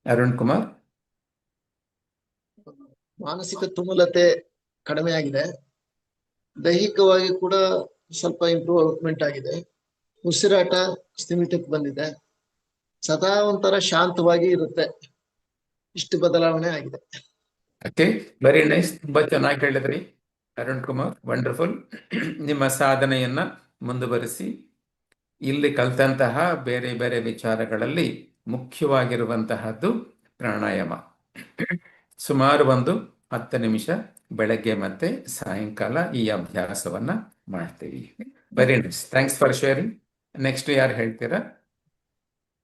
ಅರುಣ್ ಕುಮಾರ್. ಮಾನಸಿಕ ತುಮುಲತೆ ಕಡಿಮೆ ಆಗಿದೆ, ದೈಹಿಕವಾಗಿ ಕೂಡ ಸ್ವಲ್ಪ ಇಂಪ್ರೂವ್ಮೆಂಟ್ ಆಗಿದೆ, ಉಸಿರಾಟ ಸ್ಥಿಮಿತಕ್ಕೆ ಬಂದಿದೆ, ಸದಾ ಒಂಥರ ಶಾಂತವಾಗಿ ಇರುತ್ತೆ. ಇಷ್ಟು ಬದಲಾವಣೆ ಆಗಿದೆ. Okay, very nice. ತುಂಬಾ ಚೆನ್ನಾಗಿ ಹೇಳಿದ್ರಿ ಅರುಣ್ ಕುಮಾರ್, ವಂಡರ್ಫುಲ್. ನಿಮ್ಮ ಸಾಧನೆಯನ್ನ ಮುಂದುವರಿಸಿ. ಇಲ್ಲಿ ಕಲಿತಂತಹ ಬೇರೆ ಬೇರೆ ವಿಚಾರಗಳಲ್ಲಿ ಮುಖ್ಯವಾಗಿರುವಂತಹದ್ದು ಪ್ರಾಣಾಯಾಮ. ಸುಮಾರು 10 ನಿಮಿಷ ಬೆಳಗ್ಗೆ ಮತ್ತೆ ಸಾಯಂಕಾಲ ಈ ಅಭ್ಯಾಸವನ್ನ ಮಾಡ್ತೀವಿ. Very nice, thanks for sharing. Next ಯಾರು ಹೇಳ್ತೀರಾ?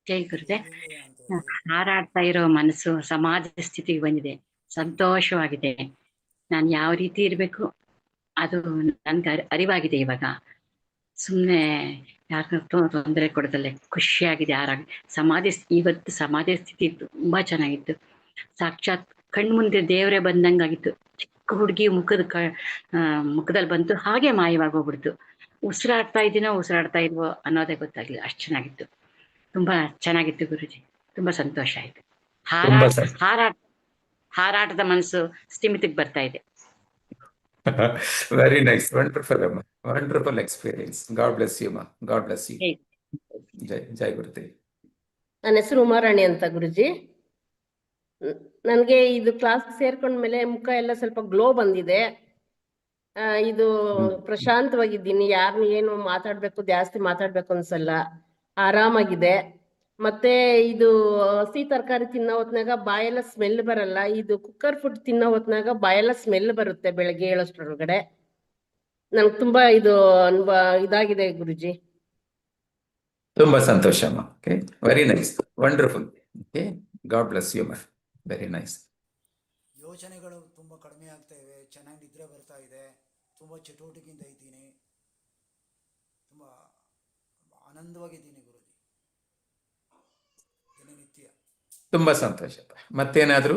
ಜೈ ಗುರುದೆ. ಹಾರಾಡ್ತಾ ಇರೋ ಮನಸ್ಸು ಸಮಾಜ ಸ್ಥಿತಿಗೆ ಬಂದಿದೆ, ಸಂತೋಷವಾಗಿದೆ. ನಾನು ಯಾವ ರೀತಿ ಇರಬೇಕು ಅದು ನನ್ಗೆ ಅರಿವಾಗಿದೆ. ಇವಾಗ ಸುಮ್ಮನೆ ಯಾರಿಗೂ ತೊಂದರೆ ಕೊಡದಲ್ಲೇ ಖುಷಿಯಾಗಿದೆ. ಇವತ್ತು ಸಮಾಜ ಸ್ಥಿತಿ ತುಂಬಾ ಚೆನ್ನಾಗಿತ್ತು. ಸಾಕ್ಷಾತ್ ಕಣ್ಮುಂದೆ ದೇವರೇ ಬಂದಂಗಾಗಿತ್ತು. ಚಿಕ್ಕ ಹುಡುಗಿ ಮುಖದಲ್ಲಿ ಬಂತು, ಹಾಗೆ ಮಾಯವಾಗಿ ಹೋಗ್ಬಿಡ್ತು. ಉಸಿರಾಡ್ತಾ ಇಲ್ವೋ ಅನ್ನೋದೇ ಗೊತ್ತಾಗ್ಲಿಲ್ಲ, ಅಷ್ಟು ಚೆನ್ನಾಗಿತ್ತು. ತುಂಬಾ ಚೆನ್ನಾಗಿತ್ತು ಗುರುಜಿ, ತುಂಬಾ ಸಂತೋಷ ಆಯ್ತು. ಹಾರಾಟದ ಮನಸ್ಸು ಸ್ಥಿಮಿತಕ್ಕೆ ಬರ್ತಾ ಇದೆ. ವೆರಿ ನೈಸ್, ವಂಡರ್ಫುಲ್ ಅಮ್ಮ, wonderful experience. God bless you ಅಮ್ಮ, God bless you. Jai Gurudev. ನನ್ನ ಹೆಸರು ಉಮಾರಾಣಿ ಅಂತ ಗುರುಜಿ. ನನ್ಗೆ ಇದು ಕ್ಲಾಸ್ ಸೇರ್ಕೊಂಡ್ಮೇಲೆ ಮುಖ ಎಲ್ಲ ಸ್ವಲ್ಪ ಗ್ಲೋ ಬಂದಿದೆ. ಇದು ಪ್ರಶಾಂತವಾಗಿದ್ದೀನಿ, ಯಾರನ್ನ ಏನು ಜಾಸ್ತಿ ಮಾತಾಡ್ಬೇಕು ಅನ್ಸಲ್ಲ, ಆರಾಮಾಗಿದೆ. ಮತ್ತೆ ಇದು ಹಸಿ ತರಕಾರಿ ತಿನ್ನೋ ಹೊತ್ನಾಗ ಬಾಯೆಲ್ಲ ಸ್ಮೆಲ್ ಬರಲ್ಲ. ಇದು ಕುಕ್ಕರ್ ಫುಡ್ ತಿನ್ನೋ ಹೊತ್ನಾಗ ಬಾಯೆಲ್ಲ ಸ್ಮೆಲ್ ಬರುತ್ತೆ ಬೆಳಗ್ಗೆ ಏಳೋಷ್ಟ್ರೊಳಗಡೆ. ನಂಗೆ ತುಂಬಾ ಇದು ಇದಾಗಿದೆ ಗುರುಜಿ. ತುಂಬಾ ಸಂತೋಷ ಅಮ್ಮ. Okay, very nice, wonderful. Okay, God bless you ಅಮ್ಮ, ವೆರಿ ನೈಸ್. ಯೋಚನೆಗಳು ತುಂಬ ಕಡಿಮೆ ಆಗ್ತಾ ಇವೆ, ಚೆನ್ನಾಗಿ ನಿದ್ರೆ ಬರ್ತಾ ಇದೆ, ತುಂಬ ಚಟುವಟಿಕೆಯಿಂದ ಇದ್ದೀನಿ, ತುಂಬ ಆನಂದವಾಗಿದ್ದೀನಿ ಗುರುಜಿ ದಿನನಿತ್ಯ. ತುಂಬಾ ಸಂತೋಷ. ಮತ್ತೇನಾದ್ರು?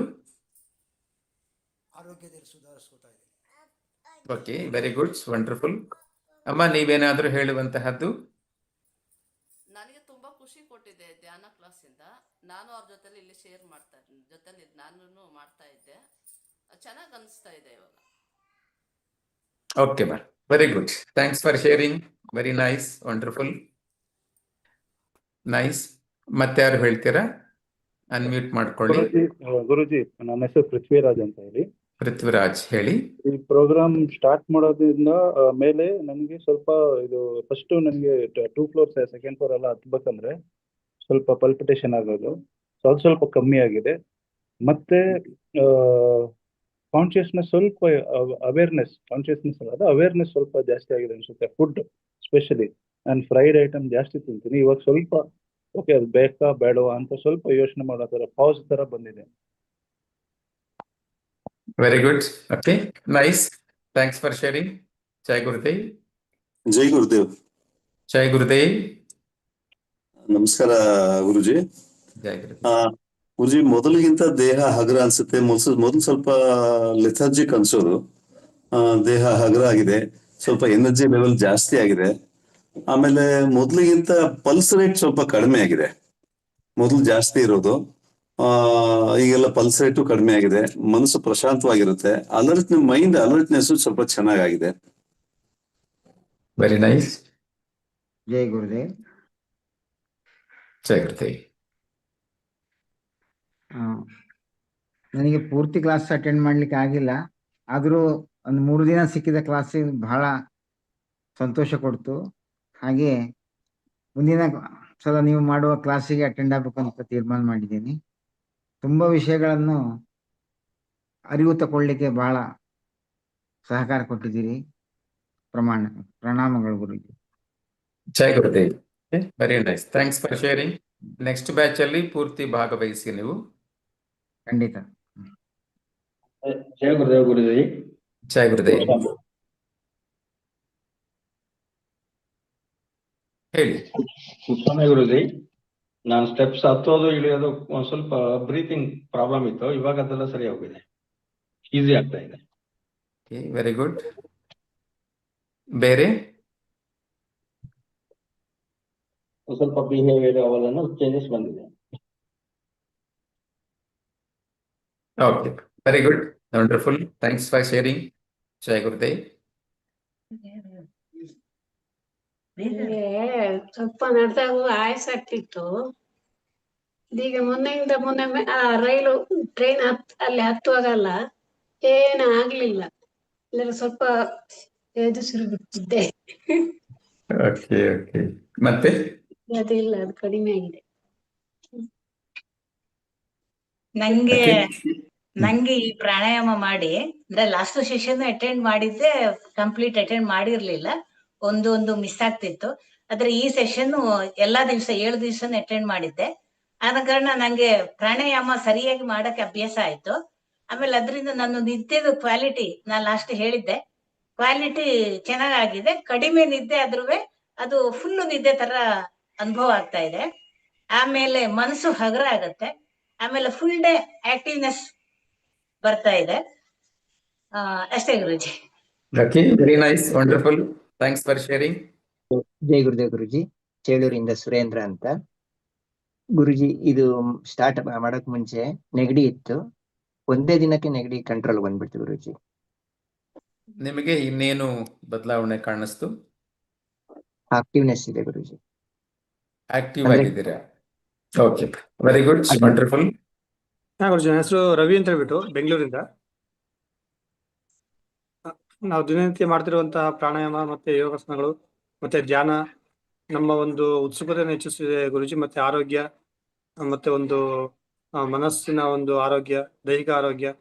ಆರೋಗ್ಯದಲ್ಲಿ ಸುಧಾರಿಸ್ಕೊತಾ ಇದ್ದೀನಿ. Okay, very good, wonderful. ಅಮ್ಮ, ನೀವೇನಾದ್ರೂ ಹೇಳುವಂತಹದ್ದು? ನನಗೆ ತುಂಬಾ ಖುಷಿ ಕೊಟ್ಟಿದೆ ಧ್ಯಾನ ಕ್ಲಾಸಿಂದ. ನಾನು ಅವ್ರ ಜೊತೆಲಿ ಇಲ್ಲಿ ಶೇರ್ ಜೊತೆಲಿ ನಾನು ಮಾಡ್ತಾ ಇದ್ದೆ, ಚೆನ್ನಾಗಿ ಅನಿಸ್ತಾ ಇದೆ ಇವಾಗ. Okay ma'am, very good, thanks for sharing. Very nice, wonderful, nice. ಮತ್ತೆ ಯಾರು ಹೇಳ್ತೀರಾ? ಅನ್ಮ್ಯೂಟ್ ಮಾಡ್ಕೊಳ್ಳಿ. ಗುರುಜಿ, ನನ್ನ ಹೆಸರು ಪೃಥ್ವಿರಾಜ್ ಅಂತ ಹೇಳಿ. ಪೃಥ್ವಿರಾಜ್ ಹೇಳಿ. ಈ ಪ್ರೋಗ್ರಾಮ್ ಸ್ಟಾರ್ಟ್ ಮಾಡೋದ್ರಿಂದ ಮೇಲೆ ನನಗೆ ಸ್ವಲ್ಪ ಇದು ಫಸ್ಟ್ ನನಗೆ 2 ಫ್ಲೋರ್ಸ್ ಸೆಕೆಂಡ್ ಫ್ಲೋರ್ ಎಲ್ಲ ಹತ್ಬೇಕಂದ್ರೆ ಸ್ವಲ್ಪ ಪಲ್ಪಿಟೇಷನ್ ಆಗೋದು, ಸೊ ಅದು ಸ್ವಲ್ಪ ಕಮ್ಮಿ ಆಗಿದೆ. ಮತ್ತೆ ಕಾನ್ಶಿಯಸ್ನೆಸ್ ಸ್ವಲ್ಪ ಕಾನ್ಶಿಯಸ್ನೆಸ್ ಅಲ್ಲ, ಅವೇರ್ನೆಸ್ ಸ್ವಲ್ಪ ಜಾಸ್ತಿ ಆಗಿದೆ ಅನ್ಸುತ್ತೆ. ಫುಡ್ ಸ್ಪೆಷಲಿ ನಾನು ಫ್ರೈಡ್ ಐಟಮ್ ಜಾಸ್ತಿ ತಿಂತೀನಿ. ಇವಾಗ ಸ್ವಲ್ಪ ಓಕೆ, ಅದು ಬೇಕಾ ಬೇಡವಾ ಅಂತ ಸ್ವಲ್ಪ ಯೋಚನೆ ಮಾಡೋ ಥರ ಪಾಸ್ ಥರ ಬಂದಿದೆ. Very good, okay, nice, thanks for sharing. ಜೈ ಗುರುದೇವ್. ಜೈ ಗುರುದೇವ್. ಜೈ ಗುರುದೇವ್. ನಮಸ್ಕಾರ ಗುರುಜಿ. ಜೈ ಗುರುದೇವ್. ಗುರುಜಿ, ಮೊದಲಿಗಿಂತ ದೇಹ ಹಗುರ ಅನ್ಸುತ್ತೆ. ಮೊದಲು ಸ್ವಲ್ಪ ಲೆಥರ್ಜಿಕ್ ಅನ್ಸೋದು, ದೇಹ ಹಗುರ ಆಗಿದೆ, ಸ್ವಲ್ಪ ಎನರ್ಜಿ ಲೆವೆಲ್ ಜಾಸ್ತಿ ಆಗಿದೆ. ಆಮೇಲೆ ಮೊದಲಿಗಿಂತ ಪಲ್ಸ್ ರೇಟ್ ಸ್ವಲ್ಪ ಕಡಿಮೆ ಆಗಿದೆ. ಮೊದಲು ಜಾಸ್ತಿ ಇರೋದು, ಈಗೆಲ್ಲ ಪಲ್ಸ್ ರೇಟು ಕಡಿಮೆ ಆಗಿದೆ. ಮನಸ್ಸು ಪ್ರಶಾಂತವಾಗಿರುತ್ತೆ. ಮೈಂಡ್ ಅಲರ್ಟ್ನೆಸ್ ಸ್ವಲ್ಪ ಚೆನ್ನಾಗಿದೆ. Very nice. ಜೈ ಗುರುದೇವ್. ಜೈ ಗುರುದೇವ್. ನನಗೆ ಪೂರ್ತಿ ಕ್ಲಾಸ್ ಅಟೆಂಡ್ ಮಾಡ್ಲಿಕ್ಕೆ ಆಗಿಲ್ಲ, ಆದರೂ ಒಂದು 3 ದಿನ ಸಿಕ್ಕಿದ ಕ್ಲಾಸಿಗೆ ಬಹಳ ಸಂತೋಷ ಕೊಡ್ತು. ಹಾಗೆ ಮುಂದಿನ ಸಲ ನೀವು ಮಾಡುವ ಕ್ಲಾಸಿಗೆ ಅಟೆಂಡ್ ಆಗ್ಬೇಕು ಅಂತ ತೀರ್ಮಾನ ಮಾಡಿದ್ದೀನಿ. ತುಂಬ ವಿಷಯಗಳನ್ನು ಅರಿವು ತಗೊಳ್ಳಿಕ್ಕೆ ಬಹಳ ಸಹಕಾರ ಕೊಟ್ಟಿದ್ದೀರಿ. ಪ್ರಣಾಮಗಳು ಗುರುಜಿ. ಜೈ Gurudev. Very nice, thanks for sharing. Next batch ಅಲ್ಲಿ ಪೂರ್ತಿ ಭಾಗವಹಿಸಿ ನೀವು. ಖಂಡಿತ. ಜೈ ಗುರುದೇವ್. ಗುರುಜಿ ಜೈ ಗುರುದೇವ್. ಹೇಳಿ. ಸ್ವಾಮಿ ಗುರುಜಿ, ನಾನು ಸ್ಟೆಪ್ಸ್ ಹತ್ತೋದು ಇಳಿಯೋದು ಒಂದ್ ಸ್ವಲ್ಪ ಬ್ರೀತಿಂಗ್ ಪ್ರಾಬ್ಲಮ್ ಇತ್ತು, ಇವಾಗ ಅದೆಲ್ಲ ಸರಿ ಹೋಗಿದೆ, ಈಸಿ ಆಗ್ತಾ ಇದೆ. Very good. ಬೇರೆ ಸ್ವಲ್ಪ ಬಿಹೇವಿಯರ್ ಅವೆಲ್ಲ ಚೇಂಜಸ್ ಬಂದಿದೆ. Okay, very good, wonderful. Thanks for sharing. Jai Gurudev. ನನಗೆ ಸ್ವಲ್ಪ ನಡೆದಾಗ ಆಯಾಸ ಆಗ್ತಿತ್ತು. ಈಗ ಮೊನ್ನೆಯಿಂದ ರೈಲು ಟ್ರೈನ್ ಅಲ್ಲಿ ಹತ್ತುವಾಗಲ್ಲ ಏನು ಆಗ್ಲಿಲ್ಲ. ಅಂದ್ರೆ ಸ್ವಲ್ಪ ಎದುಸಿರು ಬಿಟ್ಟಿದ್ದೆ. Okay, okay. ಮತ್ತೆ ಅದಿಲ್ಲ, ಅದು ಕಡಿಮೆ ಆಗಿದೆ. ನಂಗೆ Okay. ನಂಗೆ ಈ ಪ್ರಾಣಾಯಾಮ ಮಾಡಿ ಅಂದ್ರೆ ಲಾಸ್ಟ್ ಸೆಷನ್ ಅಟೆಂಡ್ ಮಾಡಿದ್ದೆ, ಕಂಪ್ಲೀಟ್ ಅಟೆಂಡ್ ಮಾಡಿರ್ಲಿಲ್ಲ, ಒಂದು ಮಿಸ್ ಆಗ್ತಿತ್ತು. ಆದ್ರೆ ಈ ಸೆಷನ್ ಎಲ್ಲಾ ದಿವಸ 7 ದಿವಸ ಅಟೆಂಡ್ ಮಾಡಿದ್ದೆ. ಆದ ಕಾರಣ ನಂಗೆ ಪ್ರಾಣಾಯಾಮ ಸರಿಯಾಗಿ ಮಾಡಕ್ಕೆ ಅಭ್ಯಾಸ ಆಯ್ತು. ಆಮೇಲೆ ಅದರಿಂದ ನನ್ನ ನಿದ್ದೆದು ಕ್ವಾಲಿಟಿ ನಾನು ಲಾಸ್ಟ್ ಹೇಳಿದ್ದೆ, ಕ್ವಾಲಿಟಿ ಚೆನ್ನಾಗಾಗಿದೆ. ಕಡಿಮೆ ನಿದ್ದೆ ಆದ್ರೂ ಅದು ಫುಲ್ ನಿದ್ದೆ ತರ ಅನುಭವ ಆಗ್ತಾ ಇದೆ. ಆಮೇಲೆ ಮನಸ್ಸು ಹಗರ ಆಗತ್ತೆ. ಆಮೇಲೆ ಫುಲ್ ಡೇ ಆಕ್ಟಿವ್ನೆಸ್ ಬರ್ತಾ ಇದೆ. ಅಷ್ಟೇ ಗುರುಜಿ. Okay, very nice, wonderful. Thanks for sharing. ಜೈ ಗುರುದೇವ್ ಗುರುಜಿ. ಚೇಳೂರಿಂದ ಸುರೇಂದ್ರ ಅಂತ. ಗುರುಜಿ, ಇದು ಸ್ಟಾರ್ಟ್ ಮಾಡಕ್ ಮುಂಚೆ ನೆಗಡಿ ಇತ್ತು. ಒಂದೇ ದಿನಕ್ಕೆ ನೆಗಡಿ ಕಂಟ್ರೋಲ್ ಬಂದ್ಬಿಡ್ತು ಗುರುಜಿ. ನಿಮಗೆ ಇನ್ನೇನು ಬದಲಾವಣೆ ಕಾಣಿಸ್ತು? ಆಕ್ಟಿವ್ನೆಸ್ ಇದೆ ಗುರುಜಿ. ಆಕ್ಟಿವ್ ಅಂದ್ರೆ- ಆಗಿದ್ದೀರಾ? ಓಕೆ, ವೆರಿ ಗುಡ್, ಅದು- ವಂಡರ್ಫುಲ್. ಗುರುಜಿ, ನನ್ನ ಹೆಸರು ರವಿ ಅಂತ ಹೇಳ್ಬಿಟ್ಟು ಬೆಂಗಳೂರಿಂದ. ನಾವು ದಿನನಿತ್ಯ ಮಾಡ್ತಿರುವಂತಹ ಪ್ರಾಣಾಯಾಮ ಮತ್ತೆ ಯೋಗಾಸನಗಳು ಮತ್ತೆ ಧ್ಯಾನ ನಮ್ಮ ಒಂದು ಉತ್ಸುಕತೆಯನ್ನು ಹೆಚ್ಚಿಸಿದೆ ಗುರುಜಿ. ಮತ್ತೆ ಆರೋಗ್ಯ ಮತ್ತೆ ಒಂದು ಮನಸ್ಸಿನ ಒಂದು ಆರೋಗ್ಯ, ದೈಹಿಕ ಆರೋಗ್ಯ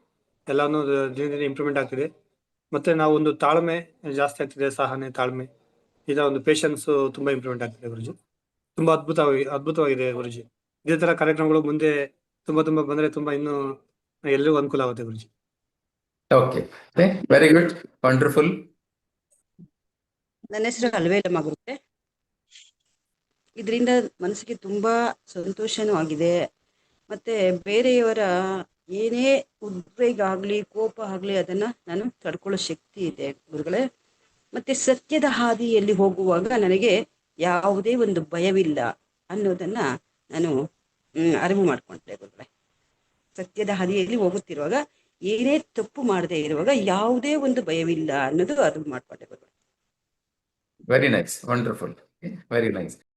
ಎಲ್ಲಾನು ದಿನ ದಿನ ಇಂಪ್ರೂವ್ಮೆಂಟ್ ಆಗ್ತಿದೆ. ಮತ್ತೆ ನಾವು ಒಂದು ತಾಳ್ಮೆ ಜಾಸ್ತಿ ಆಗ್ತಿದೆ, ಸಹನೆ, ತಾಳ್ಮೆ, ಇದರ ಒಂದು ಪೇಷನ್ಸ್ ತುಂಬಾ ಇಂಪ್ರೂವ್ಮೆಂಟ್ ಆಗ್ತಿದೆ ಗುರುಜಿ. ತುಂಬಾ ಅದ್ಭುತವಾಗಿದೆ ಗುರುಜಿ. ಇದೇ ತರ ಕಾರ್ಯಕ್ರಮಗಳು ಮುಂದೆ ತುಂಬಾ ಬಂದ್ರೆ ತುಂಬಾ ಇನ್ನೂ ಎಲ್ಲರಿಗೂ ಅನುಕೂಲ ಆಗುತ್ತೆ Guruji. Okay, very good, wonderful. ನನ್ನ ಹೆಸರು ಅಲ್ವೇಲಮ್ಮ ಗುರುತೆ. ಇದರಿಂದ ಮನಸ್ಸಿಗೆ ತುಂಬಾ ಸಂತೋಷನೂ ಆಗಿದೆ. ಮತ್ತೆ ಬೇರೆಯವರ ಏನೇ ಉದ್ವೇಗ ಆಗ್ಲಿ, ಕೋಪ ಆಗ್ಲಿ, ಅದನ್ನ ನಾನು ತಡ್ಕೊಳ್ಳೋ ಶಕ್ತಿ ಇದೆ ಗುರುಗಳೇ. ಮತ್ತೆ ಸತ್ಯದ ಹಾದಿಯಲ್ಲಿ ಹೋಗುವಾಗ ನನಗೆ ಯಾವುದೇ ಒಂದು ಭಯವಿಲ್ಲ ಅನ್ನೋದನ್ನ ನಾನು ಅರಿವು ಮಾಡ್ಕೊಂಡೆ ಗುರುಗಳೇ. ಸತ್ಯದ ಹಾದಿಯಲ್ಲಿ ಹೋಗುತ್ತಿರುವಾಗ ಏನೇ ತಪ್ಪು ಮಾಡದೆ ಇರುವಾಗ ಯಾವುದೇ ಒಂದು ಭಯವಿಲ್ಲ ಅನ್ನೋದು ಅರಿವು ಮಾಡ್ಕೊಂಡೆ ಗುರುಗಳೇ. Very nice, wonderful, very nice.